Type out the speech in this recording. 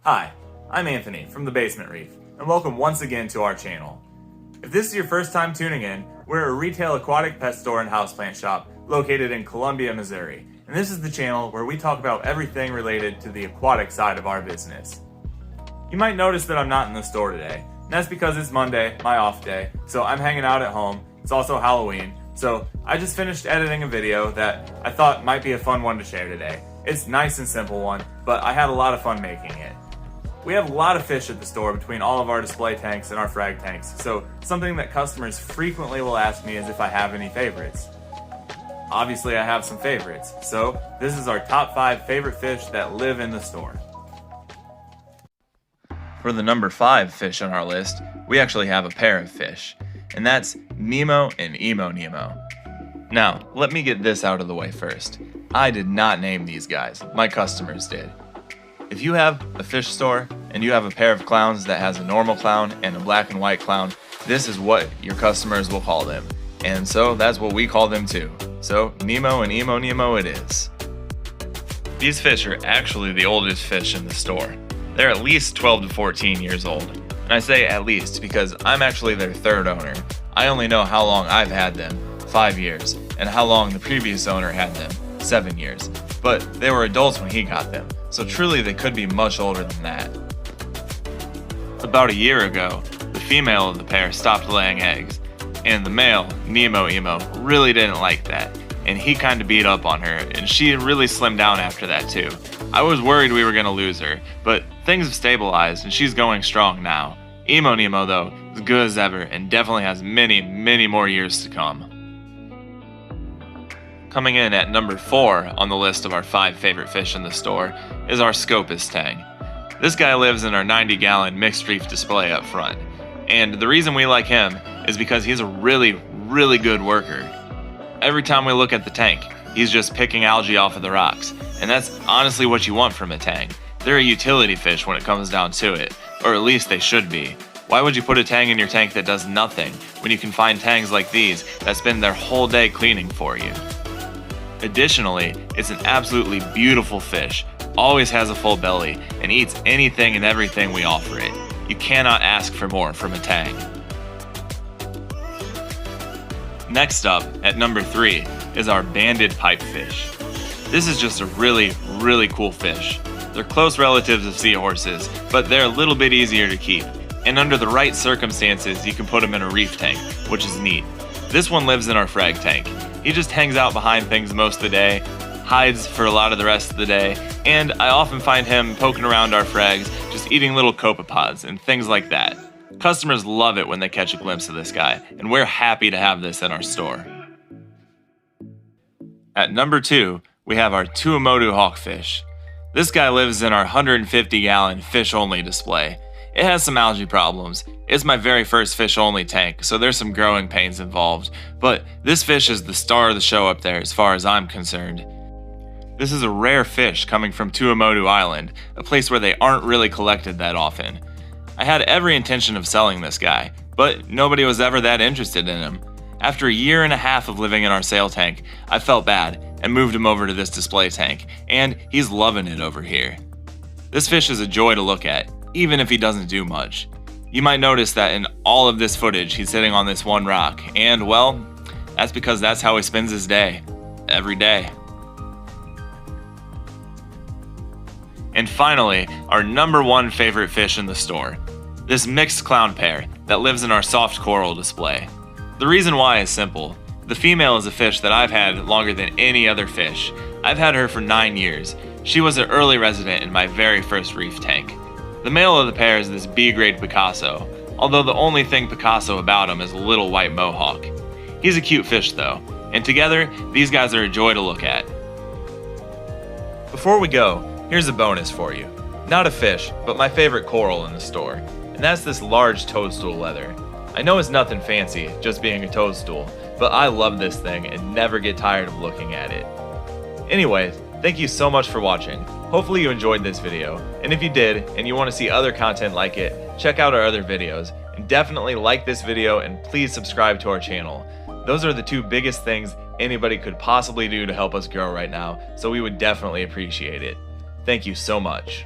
Hi, I'm Anthony from the Basement Reef, and welcome once again to our channel. If this is your first time tuning in, we're a retail aquatic pet store and houseplant shop located in Columbia, Missouri, and this is the channel where we talk about everything related to the aquatic side of our business. You might notice that I'm not in the store today, and that's because it's Monday, my off day, so I'm hanging out at home. It's also Halloween, so I just finished editing a video that I thought might be a fun one to share today. It's a nice and simple one, but I had a lot of fun making it. We have a lot of fish at the store between all of our display tanks and our frag tanks, so something that customers frequently will ask me is if I have any favorites. Obviously I have some favorites, so this is our top 5 favorite fish that live in the store. For the number 5 fish on our list, we actually have a pair of fish, and that's Nemo and Emo. Now, let me get this out of the way first. I did not name these guys, my customers did. If you have a fish store and you have a pair of clowns that has a normal clown and a black and white clown, this is what your customers will call them. And so that's what we call them too. So Nemo and Emo it is. These fish are actually the oldest fish in the store. They're at least 12 to 14 years old. And I say at least because I'm actually their third owner. I only know how long I've had them, 5 years, and how long the previous owner had them, 7 years. But they were adults when he got them, so truly they could be much older than that. About a year ago, the female of the pair stopped laying eggs, and the male, Nemo really didn't like that, and he kinda beat up on her, and she really slimmed down after that too. I was worried we were gonna lose her, but things have stabilized and she's going strong now. Nemo though, is good as ever and definitely has many more years to come. Coming in at number 4 on the list of our 5 favorite fish in the store is our Scopus Tang. This guy lives in our 90-gallon mixed reef display up front, and the reason we like him is because he's a really good worker. Every time we look at the tank, he's just picking algae off of the rocks, and that's honestly what you want from a tang. They're a utility fish when it comes down to it, or at least they should be. Why would you put a tang in your tank that does nothing when you can find tangs like these that spend their whole day cleaning for you? Additionally, it's an absolutely beautiful fish, always has a full belly, and eats anything and everything we offer it. You cannot ask for more from a tang. Next up, at number 3, is our banded pipefish. This is just a really cool fish. They're close relatives of seahorses, but they're a little bit easier to keep, and under the right circumstances you can put them in a reef tank, which is neat. This one lives in our frag tank. He just hangs out behind things most of the day, hides for a lot of the rest of the day, and I often find him poking around our frags, just eating little copepods and things like that. Customers love it when they catch a glimpse of this guy, and we're happy to have this in our store. At number 2, we have our Tomoto Hawkfish. This guy lives in our 150-gallon fish-only display. It has some algae problems. It's my very first fish-only tank, so there's some growing pains involved, but this fish is the star of the show up there as far as I'm concerned. This is a rare fish coming from Tomoto Island, a place where they aren't really collected that often. I had every intention of selling this guy, but nobody was ever that interested in him. After a year and a half of living in our sale tank, I felt bad and moved him over to this display tank, and he's loving it over here. This fish is a joy to look at, even if he doesn't do much. You might notice that in all of this footage he's sitting on this one rock, and well, that's because that's how he spends his day, every day. And finally, our number 1 favorite fish in the store, this mixed clown pair that lives in our soft coral display. The reason why is simple. The female is a fish that I've had longer than any other fish. I've had her for 9 years. She was an early resident in my very first reef tank. The male of the pair is this B-grade Picasso, although the only thing Picasso about him is a little white mohawk. He's a cute fish though, and together, these guys are a joy to look at. Before we go, here's a bonus for you. Not a fish, but my favorite coral in the store, and that's this large toadstool leather. I know it's nothing fancy, just being a toadstool, but I love this thing and never get tired of looking at it. Anyway, thank you so much for watching. Hopefully you enjoyed this video, and if you did, and you want to see other content like it, check out our other videos, and definitely like this video and please subscribe to our channel. Those are the 2 biggest things anybody could possibly do to help us grow right now, so we would definitely appreciate it. Thank you so much.